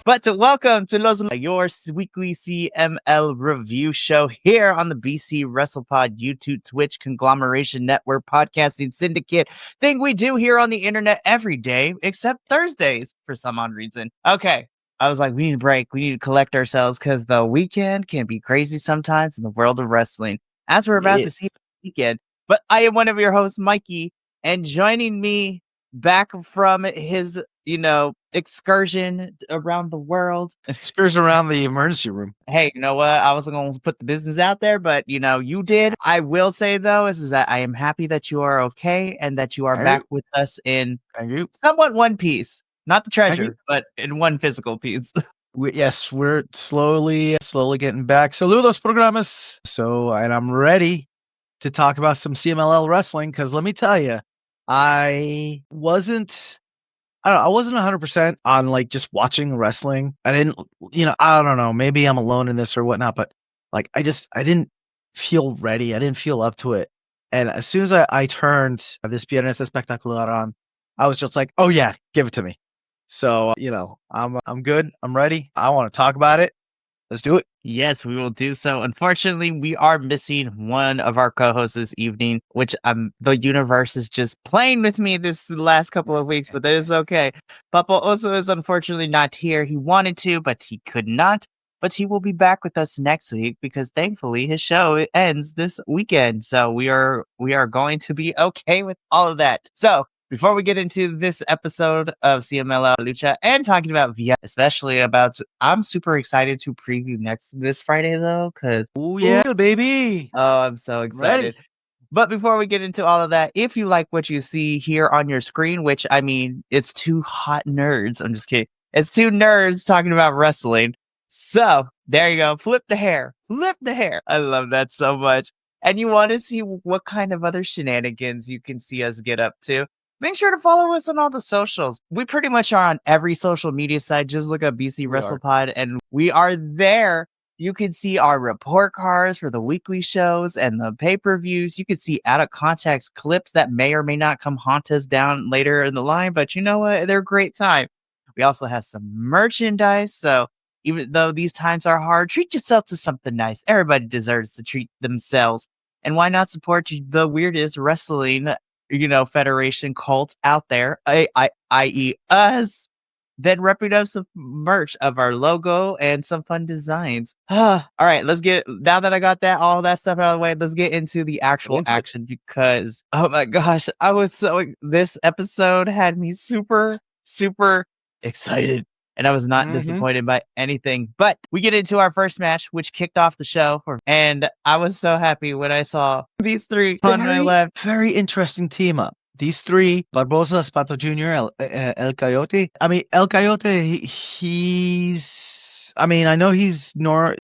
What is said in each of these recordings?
But welcome to your weekly CML review show here on the BC WrestlePod YouTube, Twitch, Conglomeration Network, Podcasting Syndicate thing we do here on the internet every day, except Thursdays for some odd reason. Okay. I was like, we need a break. We need to collect ourselves because the weekend can be crazy sometimes in the world of wrestling, as we're about to see this weekend. But I am one of your hosts, Mikey, and joining me back from his, excursion around the world. Excursion around the emergency room. Hey, you know what? I wasn't going to put the business out there, but you did. I will say though, is that I am happy that you are okay and that you are back with us in somewhat one piece. Not the treasure, but in one physical piece. Yes, we're slowly getting back. Saludos, programas. And I'm ready to talk about some CMLL wrestling because let me tell you, I wasn't 100% on like just watching wrestling. I didn't, I don't know, maybe I'm alone in this or whatnot, but like I didn't feel ready. I didn't feel up to it. And as soon as I turned this Viernes Espectacular on, I was just like, oh yeah, give it to me. So, I'm good. I'm ready. I want to talk about it. Let's do it. Yes, we will do so. Unfortunately, we are missing one of our co-hosts this evening, which the universe is just playing with me this last couple of weeks, but that is okay. Papa also is unfortunately not here. He wanted to, but he could not. But he will be back with us next week because thankfully his show ends this weekend. So we are going to be okay with all of that. So before we get into this episode of CMLL Lucha and talking about VIA, especially about, I'm super excited to preview this Friday though, because baby. Oh, I'm so excited. Ready. But before we get into all of that, if you like what you see here on your screen, which I mean, it's two hot nerds. I'm just kidding. It's two nerds talking about wrestling. So there you go. Flip the hair. I love that so much. And you want to see what kind of other shenanigans you can see us get up to. Make sure to follow us on all the socials. We pretty much are on every social media site. Just look up BC WrestlePod and we are there. You can see our report cards for the weekly shows and the pay-per-views. You can see out of context clips that may or may not come haunt us down later in the line, but you know what? They're a great time. We also have some merchandise. So even though these times are hard, treat yourself to something nice. Everybody deserves to treat themselves. And why not support the weirdest wrestling federation cult out there, i.e. us, then repping up some merch of our logo and some fun designs. All right, now that I got all that stuff out of the way, let's get into the actual action because, oh my gosh, this episode had me super, super excited. And I was not disappointed by anything. But we get into our first match, which kicked off the show. And I was so happy when I saw these three on my left. Very interesting team up. These three, Barbosa, Espanto Jr., El Coyote. I mean, El Coyote, I know he's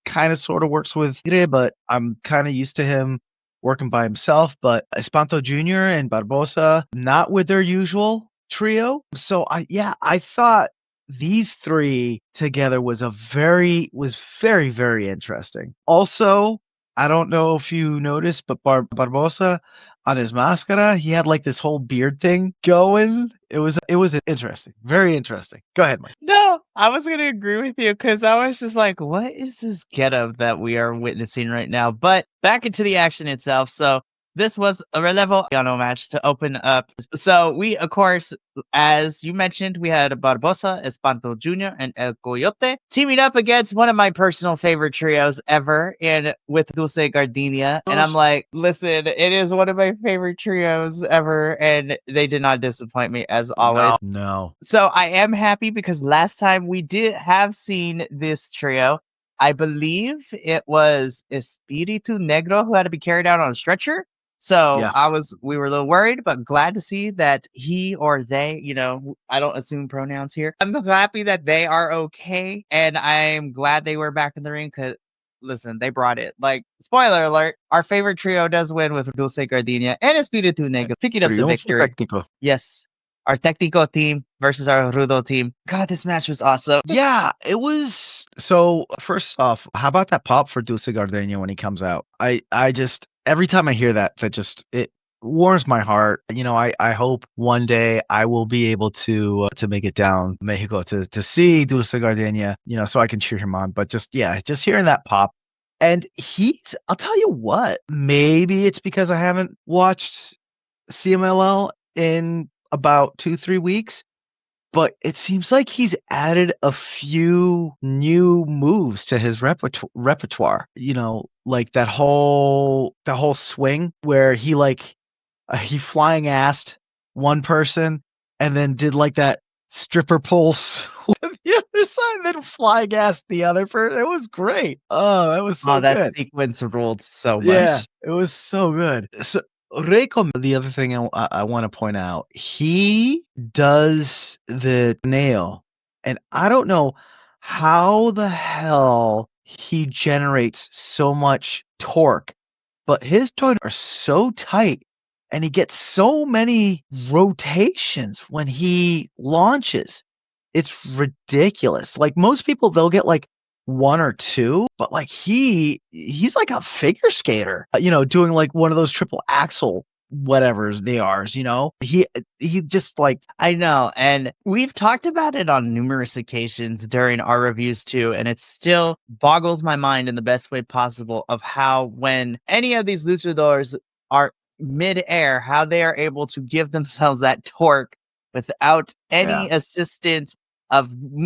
kind of sort of works with Tigre, but I'm kind of used to him working by himself. But Espanto Jr. and Barbosa, not with their usual trio. So I thought these three together was very, very interesting. Also, I don't know if you noticed, but Barbosa on his máscara, he had like this whole beard thing going. It was interesting. Very interesting. Go ahead, Mike. No, I was going to agree with you because I was just like, what is this getup that we are witnessing right now? But back into the action itself. So this was a Relevo match to open up. So we, of course, as you mentioned, we had Barbosa, Espanto Jr., and El Coyote teaming up against one of my personal favorite trios ever, and with Dulce Gardenia. And I'm like, listen, it is one of my favorite trios ever, and they did not disappoint me as always. No. So I am happy because last time we did have seen this trio. I believe it was Espiritu Negro who had to be carried out on a stretcher. So yeah. We were a little worried, but glad to see that he or they, I don't assume pronouns here. I'm happy that they are okay. And I'm glad they were back in the ring because, listen, they brought it. Like, spoiler alert, our favorite trio does win with Dulce Gardenia and Espiritu Negro picking up the victory. Técnico. Yes. Our Técnico team versus our Rudo team. God, this match was awesome. Yeah, it was. So, first off, how about that pop for Dulce Gardenia when he comes out? I just, every time I hear that warms my heart. I hope one day I will be able to make it down Mexico to see Dulce Gardenia, so I can cheer him on. But just hearing that pop. And I'll tell you what, maybe it's because I haven't watched CMLL in about 2-3 weeks, but it seems like he's added a few new moves to his repertoire. Like that whole swing where he flying assed one person and then did like that stripper pulse with the other side, and then flying assed the other person. It was great. Oh, that was so that good. sequence ruled so Yeah, much. it was so good. So Reiko, the other thing I want to point out, he does the nail, and I don't know how the hell he generates so much torque, but his toes are so tight, and he gets so many rotations when he launches. It's ridiculous. Like most people, they'll get like one or two, but like he's like a figure skater, doing like one of those triple axel whatever's they are, he just like I know, and we've talked about it on numerous occasions during our reviews too, and it still boggles my mind in the best way possible of how when any of these luchadors are mid-air, how they are able to give themselves that torque without any assistance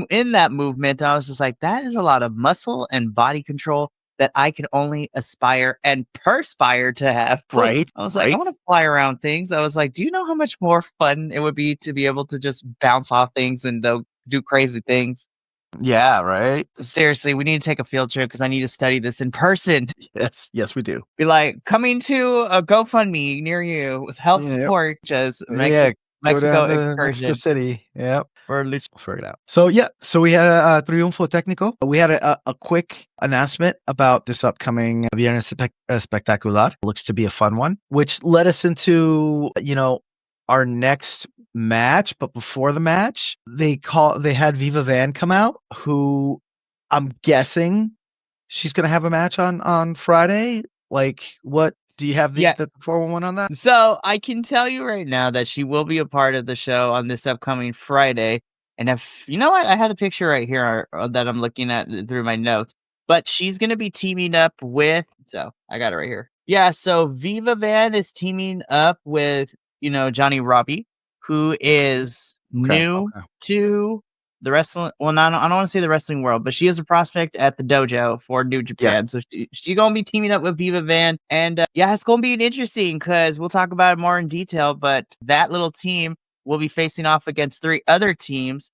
in that movement. I was just like, that is a lot of muscle and body control that I can only aspire and perspire to have. right, I was like, I want to fly around things. I was like, do you know how much more fun it would be to be able to just bounce off things and they'll do crazy things? yeah, right. Seriously, we need to take a field trip because I need to study this in person. Yes, we do. Be like, coming to a GoFundMe near you, help Yep. support just Yeah, go Mexico down to Mexico excursion City. Yep. for We'll figure it out. So we had a Triunfo Técnico. We had a quick announcement about this upcoming Viernes Espectacular. Looks to be a fun one, which led us into, our next match. But before the match, they had Viva Van come out, who I'm guessing she's going to have a match on Friday. Like, what do you have the 411 on that? So I can tell you right now that she will be a part of the show on this upcoming Friday. And if you know what, I have the picture right here that I'm looking at through my notes. But she's going to be teaming up with. So I got it right here. Yeah. So Viva Van is teaming up with Johnny Robbie, who is new to the wrestling. Well, I don't want to say the wrestling world, but she is a prospect at the dojo for New Japan. So she's gonna be teaming up with Viva Van, and it's gonna be interesting because we'll talk about it more in detail. But that little team will be facing off against 3 other teams,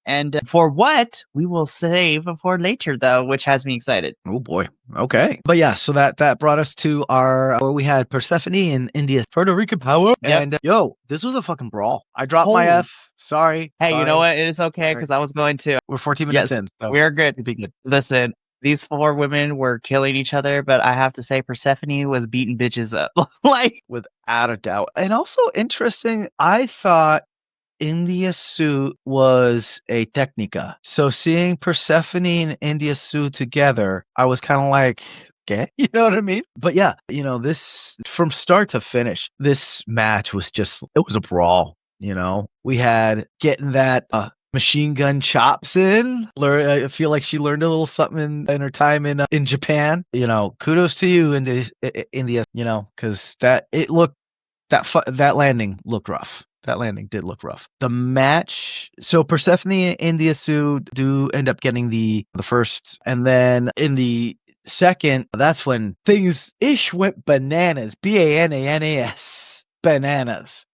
and for what we will save for later, though, which has me excited. Oh boy. Okay. But yeah, so that brought us to where we had Persephone and India's Puerto Rican Power. Yep. And this was a fucking brawl. I dropped my F. Sorry. Hey, you know what? It is okay because I was going to. We're 14 minutes in. So we're good. be good. Listen, these 4 women were killing each other, but I have to say Persephone was beating bitches up. Like, without a doubt. And also interesting, I thought India Suit was a Technica. So seeing Persephone and India Suit together, I was kind of like, okay, you know what I mean? But yeah, this from start to finish, this match was it was a brawl. We had getting that machine gun chops in. I feel like she learned a little something in her time in Japan. Kudos to you, India. Because that landing looked rough. That landing did look rough. The match, so Persephone and India Sue do end up getting the first, and then in the second, that's when things went bananas. Bananas. Bananas.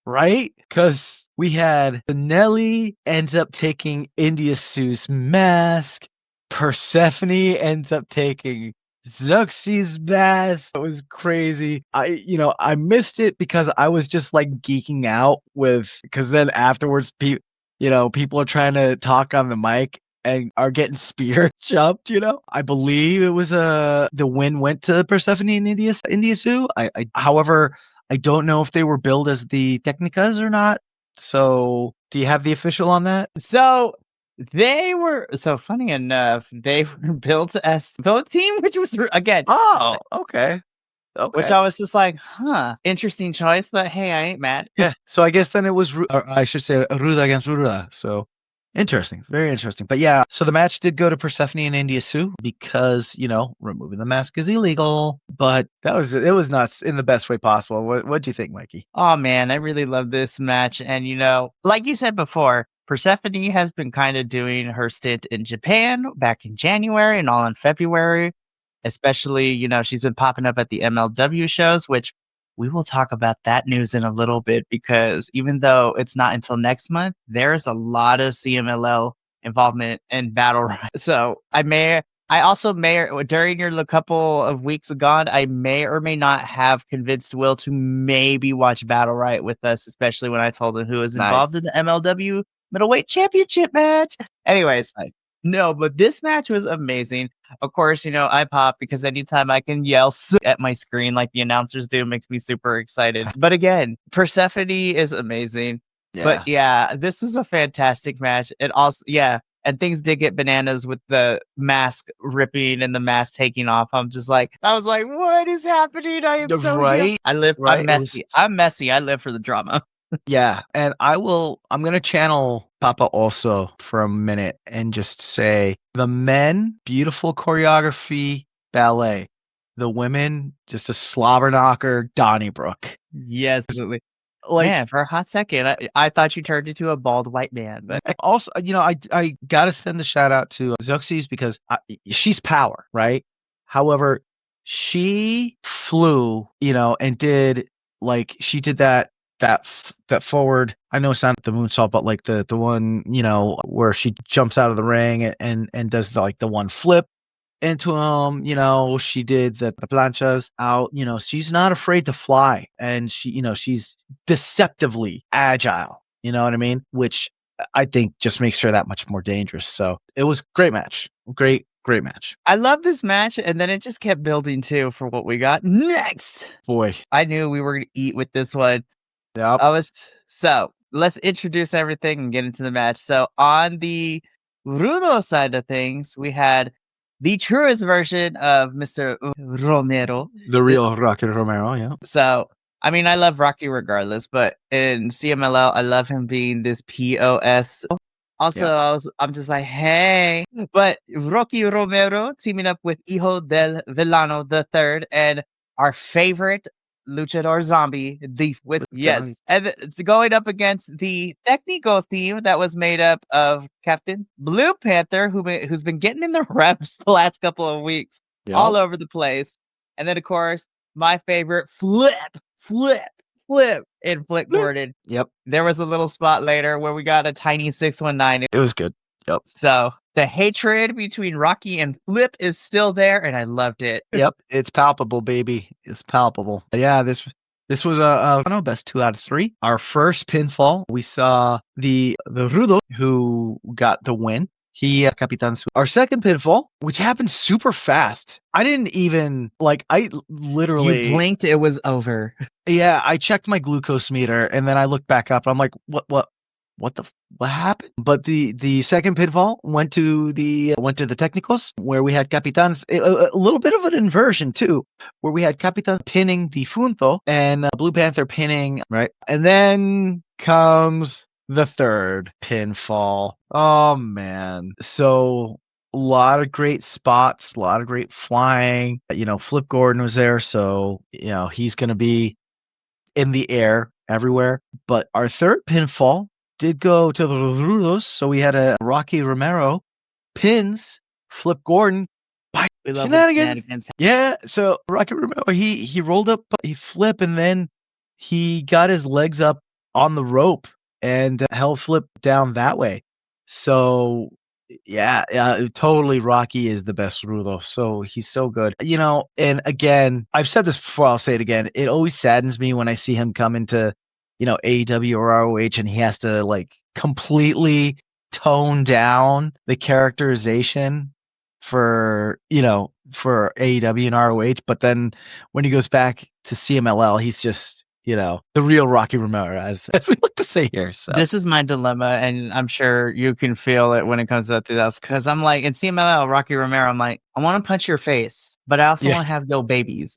Right? Because we had Nelly ends up taking India Sue's mask. Persephone ends up taking Zuxi's mask. It was crazy. I missed it because I was just like geeking out because then afterwards, people are trying to talk on the mic and are getting spear jumped. I believe it was the win went to Persephone and India Sue. However, I don't know if they were billed as the Technicas or not. So, do you have the official on that? So funny enough, they were built as the team, which was again. Oh, okay. which Okay. I was just like, huh, interesting choice, but hey, I ain't mad. Yeah. So I guess then it was, or I should say, Ruda against Ruda. So interesting. Very interesting. But yeah, so the match did go to Persephone and India Sue because, removing the mask is illegal. But it was nuts in the best way possible. What do you think, Mikey? Oh man, I really love this match. And like you said before, Persephone has been kind of doing her stint in Japan back in January and all in February. Especially, she's been popping up at the MLW shows, which we will talk about that news in a little bit because even though it's not until next month, there's a lot of CMLL involvement in Battle Royale. So I also during your couple of weeks gone, I may or may not have convinced Will to maybe watch Battle Riot with us, especially when I told him who was Nice. involved in the MLW middleweight championship match. Anyways, Nice. no, but this match was amazing. Of course, I pop because anytime I can yell at my screen like the announcers do makes me super excited. But again, Persephone is amazing. But yeah, this was a fantastic match. It also, and things did get bananas with the mask ripping and the mask taking off. I was like, what is happening? I am so Right. I'm messy. I'm messy. I live for the drama. Yeah, and I'm going to channel Papa also for a minute and just say the men, beautiful choreography, ballet. The women, just a slobber knocker, Donnybrook. Yes, absolutely. Like, man, for a hot second, I thought you turned into a bald white man. But also, I got to send a shout out to Zoxys because she's power, right? However, she flew, and did she did that forward. I know it's not the moonsault, but like the one where she jumps out of the ring and does the one flip into him. She did the planchas out. She's not afraid to fly, and she's deceptively agile. You know what I mean? Which I think just makes her that much more dangerous. So it was great match. Great match. I love this match, and then it just kept building too for what we got next. Boy, I knew we were going to eat with this one. yep. So let's introduce everything and get into the match. So on the Rudo side of things, we had the truest version of Mr. Romero. The real Rocky Romero, yeah. So, I mean, I love Rocky regardless, but in CMLL, I love him being this POS. Also, I'm just like, hey. But Rocky Romero teaming up with Hijo del Villano III and our favorite luchador zombie, yes. And it's going up against the technical team that was made up of Captain Blue Panther, who's been getting in the reps the last couple of weeks, all over the place. And then, of course, my favorite, Flip in Flip Gordon. Yep. There was a little spot later where we got a tiny 619. It was good. Yep. So the hatred between Rocky and Flip is still there, and I loved it. Yep. It's palpable, baby. It's palpable. Yeah, this was a best 2 out of 3. Our first pinfall, we saw the Rudo who got the win. He Capitan. Our second pinfall, which happened super fast. I didn't even I literally You blinked, it was over. Yeah, I checked my glucose meter and then I looked back up. I'm like, what happened? But the second pinfall went to the technicals where we had Capitans, a little bit of an inversion too, where we had Capitan pinning the Funto and Blue Panther pinning, right? And then comes the third pinfall. Oh man. So a lot of great spots, a lot of great flying. Flip Gordon was there, so he's going to be in the air everywhere. But our third pinfall did go to the Rudos, so we had a Rocky Romero pins Flip Gordon by shenanigans. Yeah, so Rocky Romero, he rolled up, he flipped, and then he got his legs up on the rope and held Flip down that way. So yeah, totally. Rocky is the best Rudo. So he's so good. And again, I've said this before, I'll say it again. It always saddens me when I see him come into, AEW or ROH and he has to completely tone down the characterization for AEW and ROH. But then when he goes back to CMLL, he's just, the real Rocky Romero, as we like to say here. So this is my dilemma, and I'm sure you can feel it when it comes to this, because I'm like, in CMLL, Rocky Romero, I'm like, I want to punch your face, but I also want to have no babies.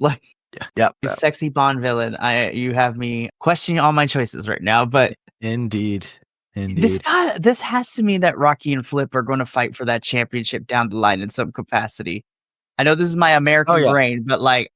Yep. You sexy Bond villain. You have me questioning all my choices right now, but Indeed. this has to mean that Rocky and Flip are going to fight for that championship down the line in some capacity. I know this is my American brain, but like,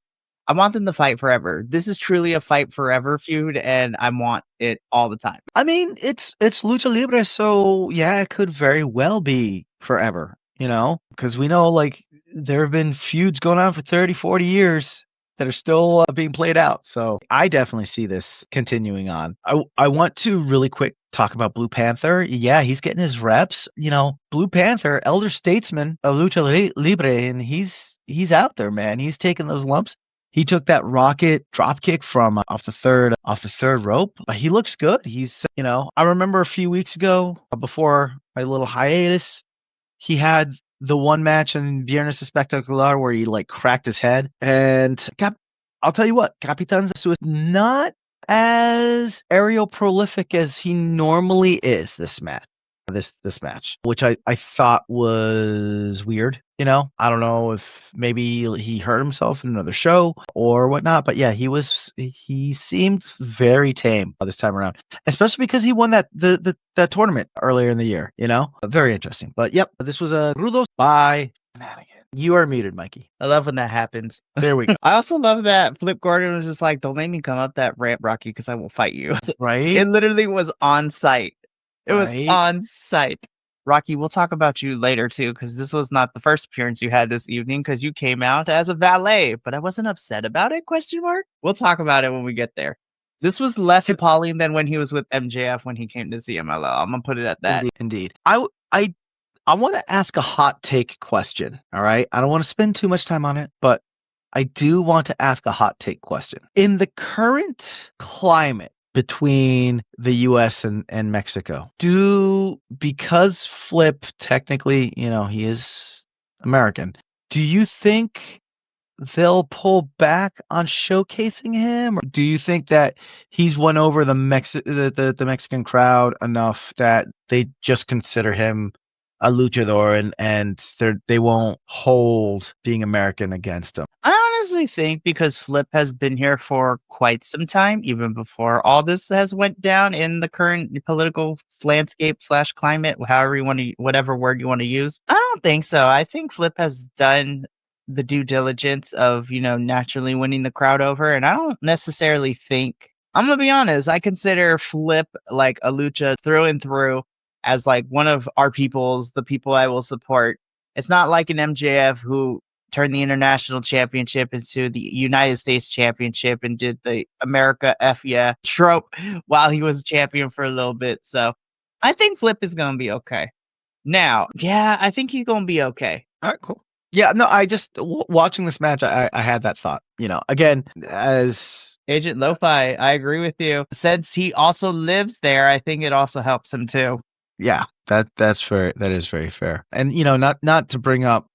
I want them to fight forever. This is truly a fight forever feud, and I want it all the time. I mean, it's Lucha Libre, so yeah, it could very well be forever, because we know like there have been feuds going on for 30, 40 years that are still being played out. So I definitely see this continuing on. I want to really quick talk about Blue Panther. Yeah, he's getting his reps. Blue Panther, elder statesman of Lucha Libre, and he's out there, man. He's taking those lumps. He took that rocket drop kick from off the third rope. He looks good. He's, I remember a few weeks ago before my little hiatus, he had the one match in Viernes Espectacular where he like cracked his head. And I'll tell you what, Capitan was not as aerial prolific as he normally is this match. This match, which I thought was weird. I don't know if maybe he hurt himself in another show or whatnot, but yeah, he seemed very tame this time around, especially because he won that tournament earlier in the year. Very interesting. But yep, this was a Rudos by Flanagan. You are muted, Mikey. I love when that happens. There we go. I also love that Flip Gordon was just like, "Don't make me come up that ramp, Rocky, because I will fight you." Right? It literally was on site. It was on site. Rocky, we'll talk about you later too, because this was not the first appearance you had this evening, because you came out as a valet, but I wasn't upset about it, question mark? We'll talk about it when we get there. This was less appalling than when he was with MJF when he came to CMLL. I'm going to put it at that. Indeed. I want to ask a hot take question, all right? I don't want to spend too much time on it, but I do want to ask a hot take question. In the current climate between the US and Mexico, because Flip technically, he is American, do you think they'll pull back on showcasing him? Or do you think that he's won over the Mexican crowd enough that they just consider him a luchador and they won't hold being American against him? I honestly think because Flip has been here for quite some time, even before all this has went down in the current political landscape / climate, however you want to, whatever word you want to use. I don't think so. I think Flip has done the due diligence of, naturally winning the crowd over. And I don't necessarily think, I'm going to be honest, I consider Flip like a lucha through and through as like one of our peoples, the people I will support. It's not like an MJF who turned the international championship into the United States championship and did the America F yeah trope while he was champion for a little bit. So I think Flip is going to be okay. Now, yeah, I think he's going to be okay. All right, cool. Yeah, no, I just watching this match, I had that thought. Again, as Agent Lo-Fi, I agree with you. Since he also lives there, I think it also helps him too. Yeah, that's fair. That is very fair. And not to bring up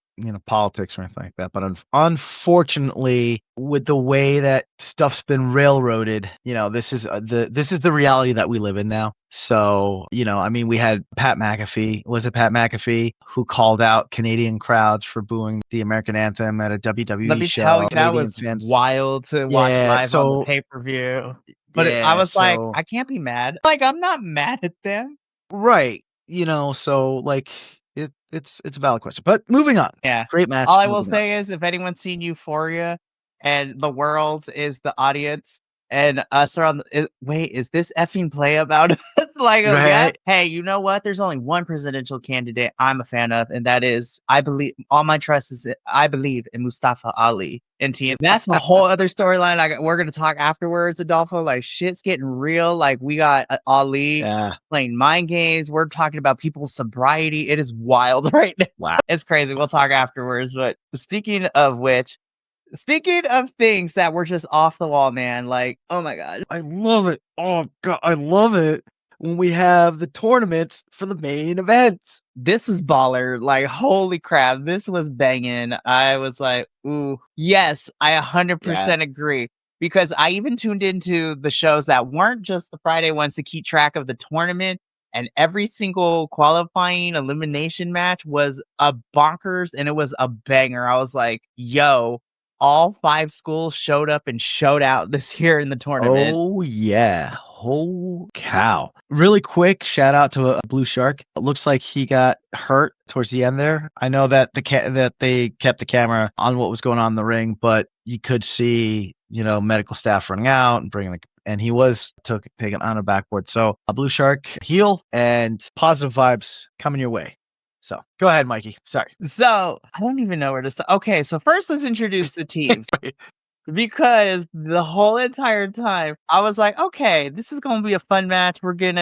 politics or anything like that, but unfortunately, with the way that stuff's been railroaded, this is the reality that we live in now. So we had Pat McAfee. Was it Pat McAfee who called out Canadian crowds for booing the American anthem at a WWE show? Let me tell you, that was wild to watch live on the pay-per-view. But I was like, I can't be mad. Like, I'm not mad at them. Right. So like it's a valid question. But moving on. Yeah. Great match. All I will say is if anyone's seen Euphoria and the world is the audience and us are on the, wait, is this effing play about us? Like, yeah. Hey, you know what? There's only one presidential candidate I'm a fan of, and that is, I believe, all my trust is, I believe in Mustafa Ali. And team, that's a whole other storyline. We're gonna talk afterwards, Adolfo. Like, shit's getting real. Like, we got Ali playing mind games. We're talking about people's sobriety. It is wild right now. Wow, it's crazy. We'll talk afterwards. But speaking of things that were just off the wall, man. Like, oh my god, I love it. Oh god, I love it. When we have the tournaments for the main events. This was baller. Like, holy crap. This was banging. I was like, ooh, yes, I 100% agree. Because I even tuned into the shows that weren't just the Friday ones to keep track of the tournament. And every single qualifying elimination match was a bonkers and it was a banger. I was like, yo, all 5 schools showed up and showed out this year in the tournament. Oh, yeah. Oh, cow. Really quick shout out to a Blue Shark. It looks like he got hurt towards the end there. I know that that they kept the camera on what was going on in the ring, but you could see, medical staff running out and and he was taken on a backboard. So a Blue Shark heel and positive vibes coming your way. So go ahead, Mikey. Sorry. So I don't even know where to start. Okay, so first let's introduce the teams. Because the whole entire time I was like, okay, this is going to be a fun match. We're going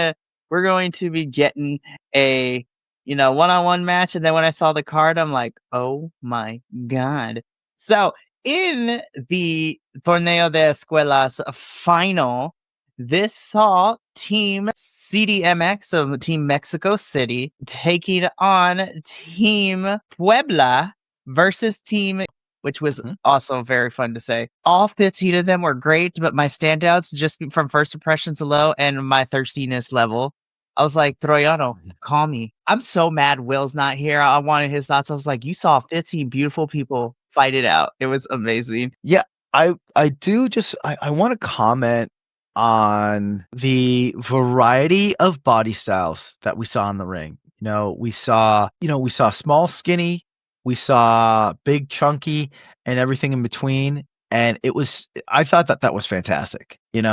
to be getting a, one-on-one match. And then when I saw the card, I'm like, oh my God. So in the Torneo de Escuelas final, this saw Team CDMX, so Team Mexico City, taking on Team Puebla versus Team, which was also very fun to say. All 15 of them were great, but my standouts, just from first impressions alone and my thirstiness level, I was like, Troyano, call me. I'm so mad Will's not here. I wanted his thoughts. I was like, you saw 15 beautiful people fight it out. It was amazing. Yeah, I do just, I want to comment on the variety of body styles that we saw in the ring. We saw small, skinny, we saw big, chunky, and everything in between. And I thought that was fantastic, and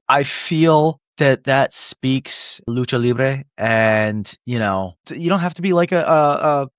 I feel that speaks Lucha Libre, and, you don't have to be like a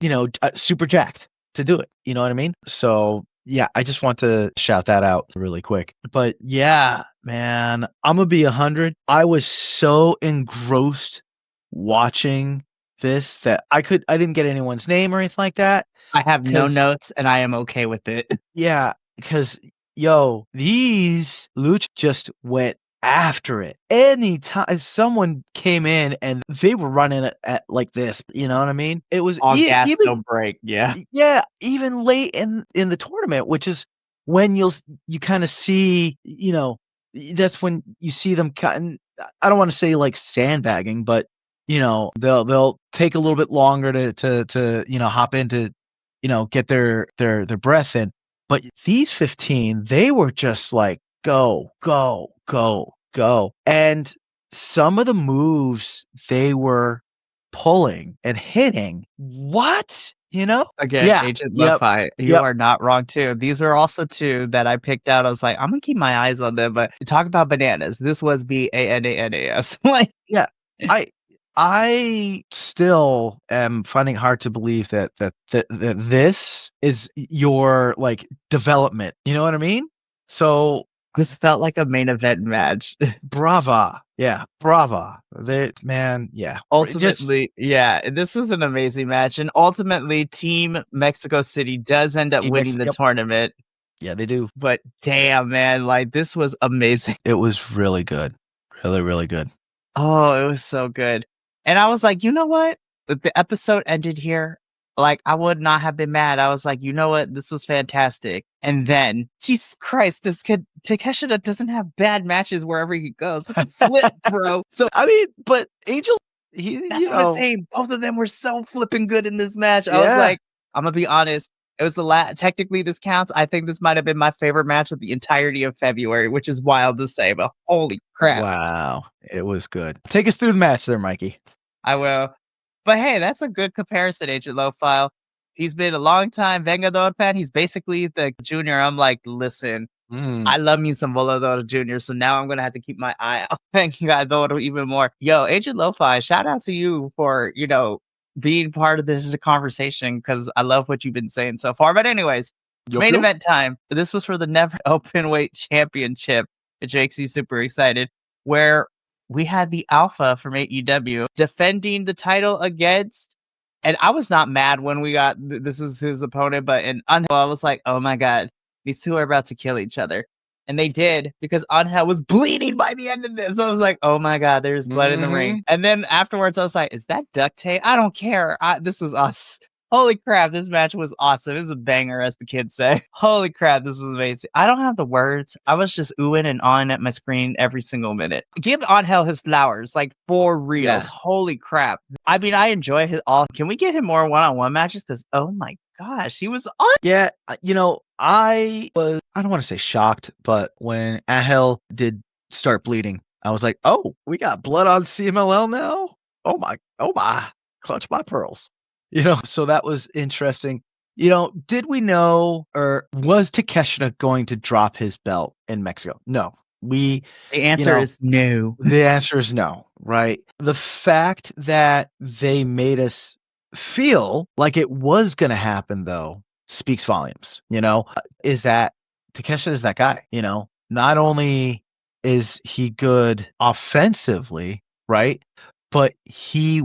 super jacked to do it. You know what I mean? So yeah, I just want to shout that out really quick. But yeah, man, I'm gonna be 100. I was so engrossed watching this that I didn't get anyone's name or anything like that. I have no notes and I am okay with it. Yeah, because these Lucha just went after it. Anytime someone came in and they were running at like this, you know what I mean? It was all gas, no break. Yeah. Yeah, even late in the tournament, which is when you kind of see, that's when you see them cutting. I don't want to say like sandbagging, but they'll take a little bit longer to hop in to get their breath in. But these 15, they were just like go, go, go, go. And some of the moves they were pulling and hitting, what? Again, Yeah. Agent Lo-Fi, you are not wrong too. These are also 2 that I picked out. I was like, I'm gonna keep my eyes on them. But talk about bananas. This was BANANAS. Like, yeah, I still am finding it hard to believe that this is your like development. You know what I mean? So this felt like a main event match. Brava. Yeah, brava. Yeah. Ultimately, this was an amazing match. And ultimately, Team Mexico City does end up winning the tournament. Yeah, they do. But damn, man, like this was amazing. It was really good. Really, really good. Oh, it was so good. And I was like, you know what? If the episode ended here, like I would not have been mad. I was like, you know what? This was fantastic. And then, Jesus Christ, this kid Takeshita doesn't have bad matches wherever he goes. What the flip, bro? So I mean, but Angel, that's what I'm saying. Both of them were so flipping good in this match. I was like, I'm gonna be honest. It was the last. Technically, this counts. I think this might have been my favorite match of the entirety of February, which is wild to say, but holy crap! Wow, it was good. Take us through the match, there, Mikey. I will. But hey, that's a good comparison, Agent Lo-Fi. He's been a long time Vengador fan. He's basically the junior. I'm like, listen, I love me some Volador Jr., so now I'm going to have to keep my eye on Vengador even more. Yo, Agent Lo-Fi, shout out to you for, being part of this conversation because I love what you've been saying so far. But anyways, main event time. This was for the Never Open Weight Championship, which makes me super excited, where we had the Alpha from AEW defending the title against, and I was not mad when we got, this is his opponent, but in Angel, I was like, oh my God, these 2 are about to kill each other. And they did, because Angel was bleeding by the end of this. I was like, oh my God, there's blood in the ring. And then afterwards, I was like, is that duct tape? I don't care. This was us. Holy crap, this match was awesome. It was a banger, as the kids say. Holy crap, this is amazing. I don't have the words. I was just oohing and on at my screen every single minute. Give Angel his flowers, like for reals. Yeah. Holy crap. I mean, I enjoy his all. Can we get him more one-on-one matches? Because, oh my gosh, he was on. Yeah, I don't want to say shocked, but when Angel did start bleeding, I was like, oh, we got blood on CMLL now? Oh my, clutch my pearls. So that was interesting. Did we know, or was Takeshita going to drop his belt in Mexico? No. The You answer know, is no. the answer is no, right? The fact that they made us feel like it was going to happen, though, speaks volumes. Is that Takeshita is that guy? Not only is he good offensively, right? But he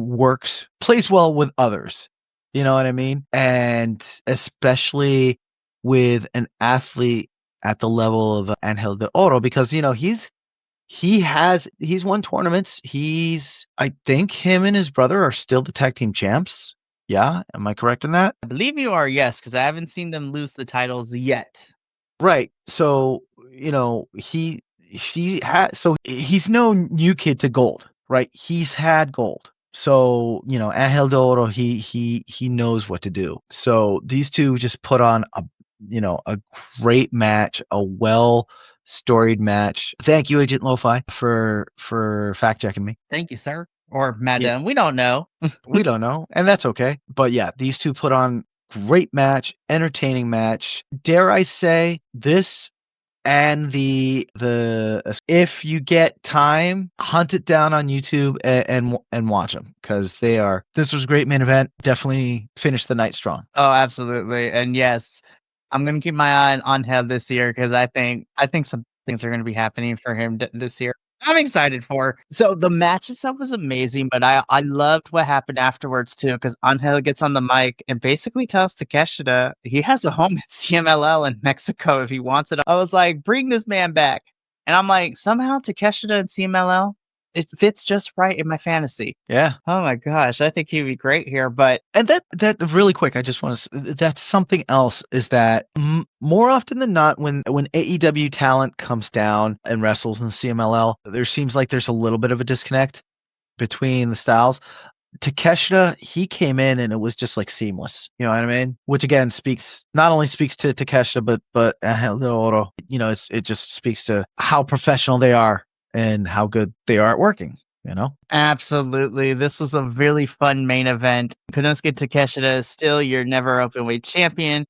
plays well with others. You know what I mean? And especially with an athlete at the level of Angel de Oro, because he's won tournaments. I think him and his brother are still the tag team champs. Yeah, am I correct in that? I believe you are, yes, because I haven't seen them lose the titles yet. Right. So, he's no new kid to gold, right? He's had gold. So, Angel de Oro, he knows what to do. So these two just put on a great match, a well storied match. Thank you, Agent Lo-Fi, for fact checking me. Thank you, sir. Or Yeah, madam. We don't know. we don't know, and that's okay. But yeah, these two put on great match, entertaining match. Dare I say this and the if you get time, hunt it down on YouTube and watch them, because this was a great main event. Definitely finished the night strong. Oh, absolutely. And yes, I'm gonna keep my eye on him this year because I think some things are gonna be happening for him this year. I'm excited for. So the match itself was amazing, but I loved what happened afterwards too, because Angel gets on the mic and basically tells Takeshita he has a home at CMLL in Mexico if he wants it. I was like, bring this man back. And I'm like, somehow Takeshita and CMLL, it fits just right in my fantasy. Yeah. Oh my gosh, I think he'd be great here, but And that really quick, I just want to. That's something else. Is that more often than not, when AEW talent comes down and wrestles in the CMLL, there seems like there's a little bit of a disconnect between the styles. Takeshita, he came in and it was just like seamless. You know what I mean? Which again not only speaks to Takeshita, but Angel de Oro. It just speaks to how professional they are and how good they are at working. absolutely. This was a really fun main event. Konosuke Takeshita is still your never openweight champion,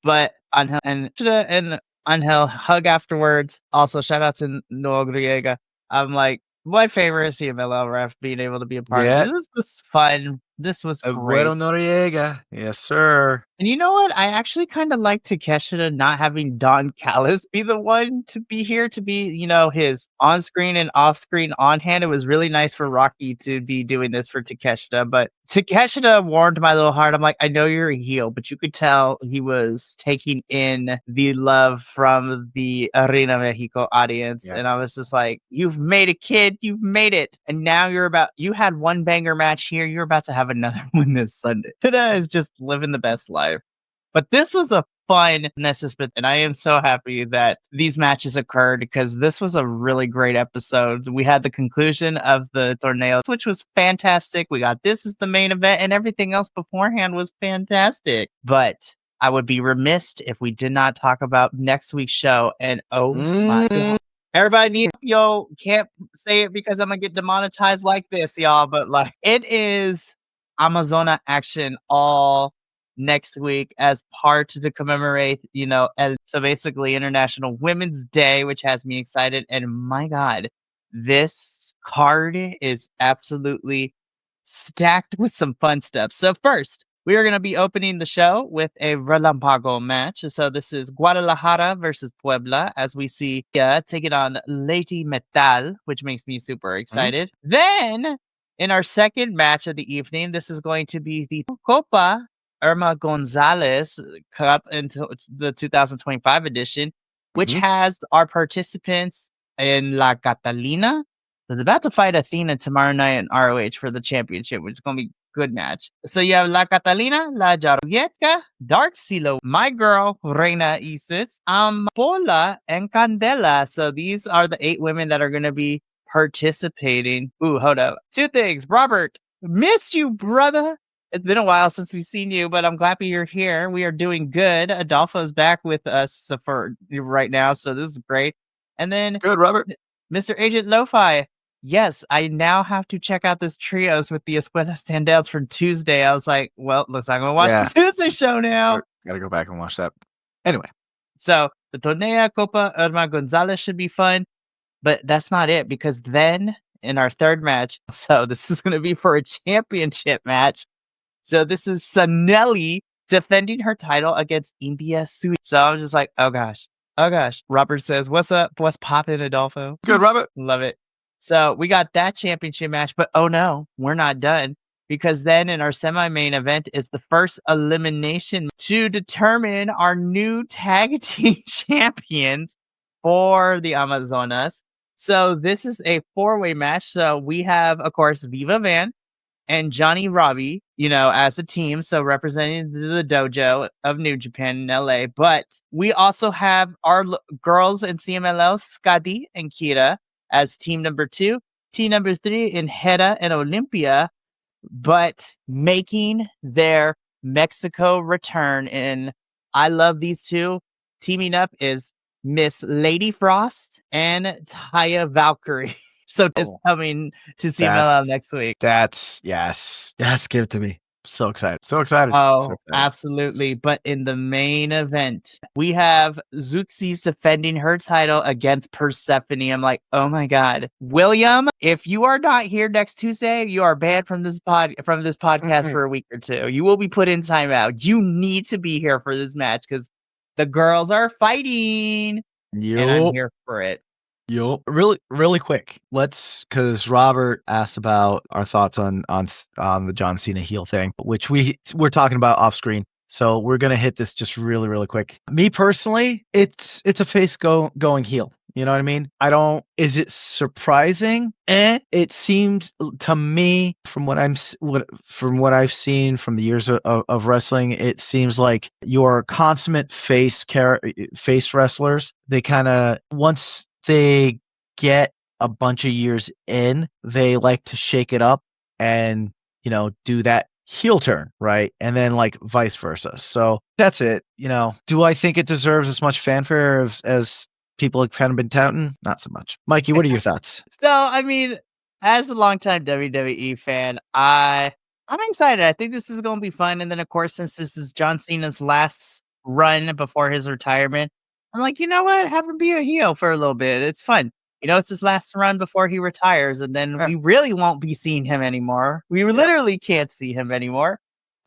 but Angel and Angel hug afterwards. Also, shout out to Noah Griega. I'm like, my favorite CMLL ref being able to be a part of Yeah. this. This was fun. This was Aguero great. Noriega. Yes, sir. And you know what? I actually kind of like Takeshita not having Don Callis be the one to be here to be, his on screen and off screen on hand. It was really nice for Rocky to be doing this for Takeshita, but Takeshita warmed my little heart. I'm like, I know you're a heel, but you could tell he was taking in the love from the Arena Mexico audience. Yeah. And I was just like, you've made it, kid. You've made it. And now you had one banger match here. You're about to have another one this Sunday. Tada is just living the best life. But this was a fun Nessus, and I am so happy that these matches occurred because this was a really great episode. We had the conclusion of the torneo, which was fantastic. We got this as the main event, and everything else beforehand was fantastic. But I would be remiss if we did not talk about next week's show. And oh my God. Everybody can't say it because I'm gonna get demonetized like this, y'all. But like, it is Amazona action all next week as part to commemorate, and so basically International Women's Day, which has me excited. And my God, this card is absolutely stacked with some fun stuff. So first, we are going to be opening the show with a Relampago match. So this is Guadalajara versus Puebla, as we see taking on Lady Metal, which makes me super excited. Then, in our second match of the evening, this is going to be the Copa Irma Gonzalez Cup into the 2025 edition, which has our participants in La Catalina. Is about to fight Athena tomorrow night in ROH for the championship, which is going to be a good match. So you have La Catalina, La Jarrietka, Dark Silo, my girl, Reina Isis, Pola, and Candela. So these are the 8 women that are going to be participating. Ooh, hold up. 2 things. Robert, missed you, brother. It's been a while since we've seen you, but I'm glad you're here. We are doing good. Adolfo's back with us for right now, so this is great. And then Good, Robert. Mr. Agent Lo-Fi. Yes, I now have to check out this trios with the Escuela standouts for Tuesday. I was like, well, looks like I'm gonna watch the Tuesday show now. Gotta go back and watch that. Anyway. So the Tornea Copa Irma Gonzalez should be fun, but that's not it, because then in our third match, so this is going to be for a championship match. So this is Sanelli defending her title against India Sui. So I'm just like, oh gosh. Robert says, what's up? What's poppin', Adolfo? Good, Robert. Love it. So we got that championship match, but oh no, we're not done. Because then in our semi-main event is the first elimination to determine our new tag team champions for the Amazonas. So this is a 4-way match. So we have, of course, Viva Van and Johnny Robbie, as a team. So representing the dojo of New Japan in LA. But we also have our girls in CMLL, Skadi and Kira, as team number 2. Team number 3 in Hera and Olympia, but making their Mexico return. And I love these two. Teaming up is Miss Lady Frost and Taya Valkyrie. So it's coming to CMLL next week. Yes, give it to me. So excited. Oh, absolutely. But in the main event, we have Zuxis defending her title against Persephone. I'm like, oh my God. William, if you are not here next Tuesday, you are banned from this podcast for a week or 2. You will be put in timeout. You need to be here for this match because the girls are fighting. And I'm here for it. Really quick. Because Robert asked about our thoughts on the John Cena heel thing, which we're talking about off screen. So we're gonna hit this just really quick. Me personally, it's a face going heel. You know what I mean? Is it surprising? It seems to me from what I've seen from the years of wrestling, it seems like your consummate face wrestlers, they kind of, once they get a bunch of years in, they like to shake it up and, do that heel turn, right? And then like vice versa. So that's it. Do I think it deserves as much fanfare as people have kind of been touting? Not so much. Mikey, what are your thoughts? So, I mean, as a longtime WWE fan, I'm excited. I think this is going to be fun. And then, of course, since this is John Cena's last run before his retirement, I'm like, you know what? Have him be a heel for a little bit. It's fun. It's his last run before he retires. And then we really won't be seeing him anymore. We literally can't see him anymore.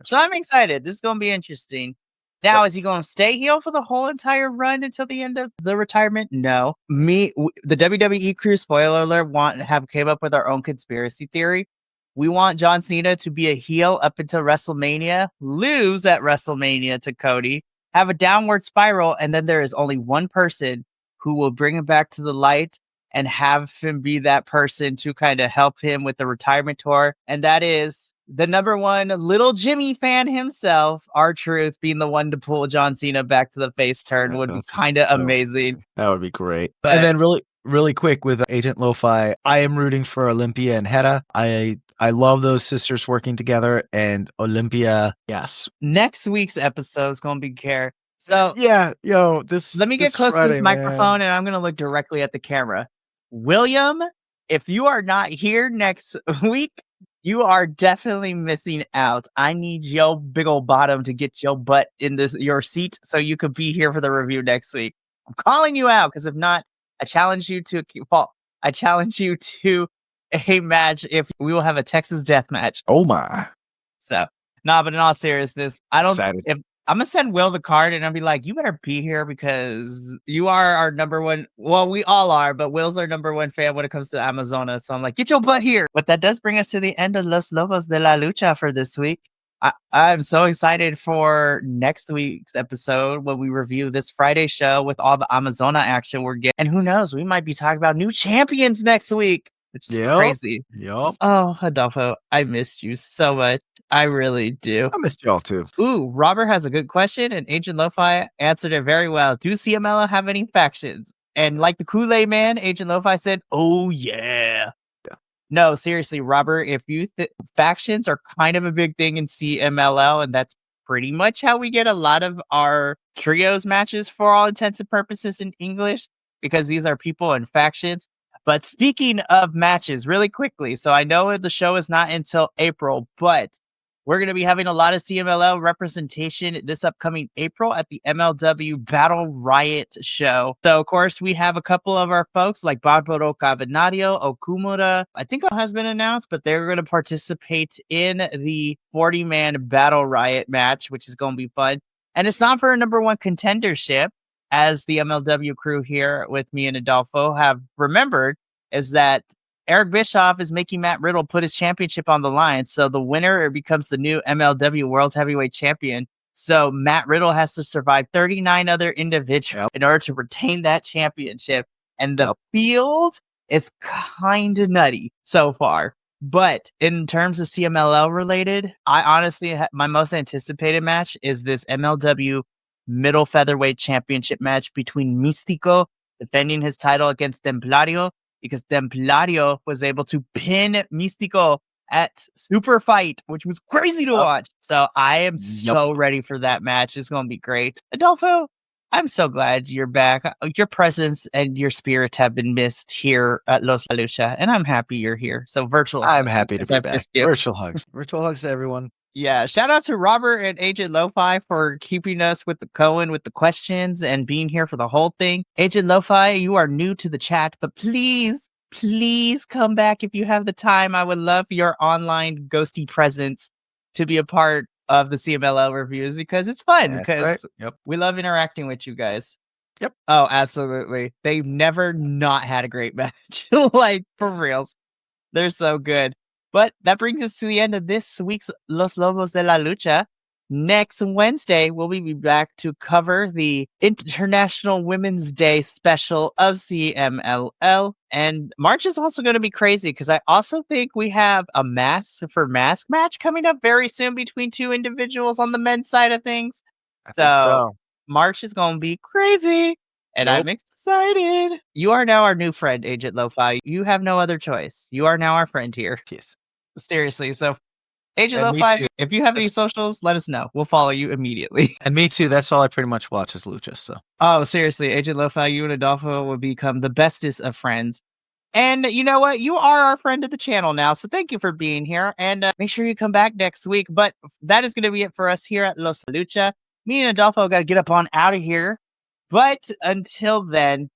So I'm excited. This is going to be interesting. Now, is he going to stay heel for the whole entire run until the end of the retirement? No. The WWE crew, spoiler alert, came up with our own conspiracy theory. We want John Cena to be a heel up until WrestleMania, lose at WrestleMania to Cody, have a downward spiral, and then there is only one person who will bring him back to the light and have him be that person to kind of help him with the retirement tour. And that is the number one little Jimmy fan himself, R-Truth, being the one to pull John Cena back to the face turn would be kind of amazing. That would be great. And then really quick with Agent Lo-Fi, I am rooting for Olympia and Hera. I love those sisters working together, and Olympia, yes. Next week's episode is going to be care. So let me get close to this microphone, and I'm going to look directly at the camera. William, if you are not here next week, you are definitely missing out. I need your big old bottom to get your butt in your seat so you could be here for the review next week. I'm calling you out because if not, I challenge you to a match if we will have a Texas death match. Oh my. So, but in all seriousness, I'm going to send Will the card and I'll be like, you better be here because you are our number one. Well, we all are, but Will's our number one fan when it comes to Amazonas. So I'm like, get your butt here. But that does bring us to the end of Los Lobos de la Lucha for this week. I'm so excited for next week's episode when we review this Friday show with all the Amazona action we're getting. And who knows, we might be talking about new champions next week, which is crazy. Yep. Oh, Adolfo, I missed you so much. I really do. I missed y'all too. Ooh, Robert has a good question, and Agent Lo-Fi answered it very well. Do CMLL have any factions? And like the Kool-Aid man, Agent Lo-Fi said, oh yeah. No, seriously, Robert, if you factions are kind of a big thing in CMLL, and that's pretty much how we get a lot of our trios matches for all intents and purposes in English, because these are people in factions. But speaking of matches, really quickly, so I know the show is not until April, but we're going to be having a lot of CMLL representation this upcoming April at the MLW Battle Riot show. So, of course, we have a couple of our folks like Barbaro Cavernario, Okumura. I think has been announced, but they're going to participate in the 40-man Battle Riot match, which is going to be fun. And it's not for a number one contendership, as the MLW crew here with me and Adolfo have remembered, is that Eric Bischoff is making Matt Riddle put his championship on the line. So the winner becomes the new MLW World Heavyweight Champion. So Matt Riddle has to survive 39 other individuals in order to retain that championship. And the field is kind of nutty so far. But in terms of CMLL related, I honestly, my most anticipated match is this MLW Middle Featherweight Championship match between Místico defending his title against Templario, because Templario was able to pin Místico at Super Fight, which was crazy to watch. So I am so ready for that match. It's going to be great. Adolfo, I'm so glad you're back. Your presence and your spirit have been missed here at Los Lucha, and I'm happy you're here. So virtual. I'm happy to be back. Virtual hugs. Virtual hugs to everyone. Yeah, shout out to Robert and Agent Lo-Fi for keeping us with the questions and being here for the whole thing. Agent Lo-Fi, you are new to the chat, but please come back if you have the time. I would love your online ghosty presence to be a part of the CMLL reviews, because it's fun, because we love interacting with you guys. Yep. Oh, absolutely. They've never not had a great match. Like, for reals. They're so good. But that brings us to the end of this week's Los Lobos de la Lucha. Next Wednesday, we'll be back to cover the International Women's Day special of CMLL. And March is also going to be crazy, because I also think we have a mask match coming up very soon between two individuals on the men's side of things. So March is going to be crazy. And I'm excited. You are now our new friend, Agent Lo-Fi. You have no other choice. You are now our friend here. Yes. Seriously. So, Agent Lo-Fi, if you have any socials, let us know. We'll follow you immediately. And me too. That's all I pretty much watch is Lucha. So. Oh, seriously. Agent Lo-Fi, you and Adolfo will become the bestest of friends. And you know what? You are our friend of the channel now. So thank you for being here. And make sure you come back next week. But that is going to be it for us here at Los Lucha. Me and Adolfo got to get up on out of here. But until then,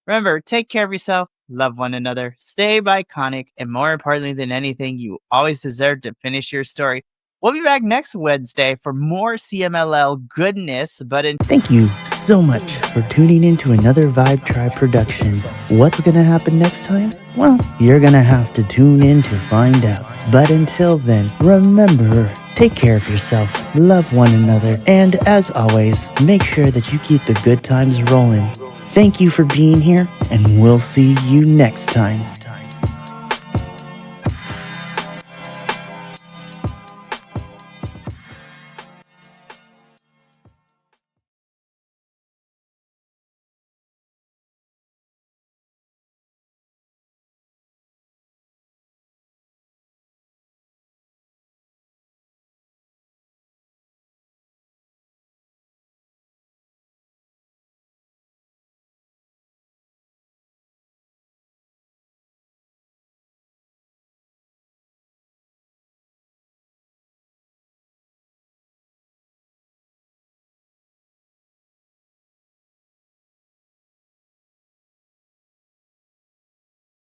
remember, take care of yourself, love one another, stay iconic, and more importantly than anything, you always deserve to finish your story. We'll be back next Wednesday for more CMLL goodness, but thank you so much for tuning in to another Vibe Tribe production. What's gonna happen next time? Well, you're gonna have to tune in to find out. But until then, remember, take care of yourself, love one another, and as always, make sure that you keep the good times rolling. Thank you for being here, and we'll see you next time.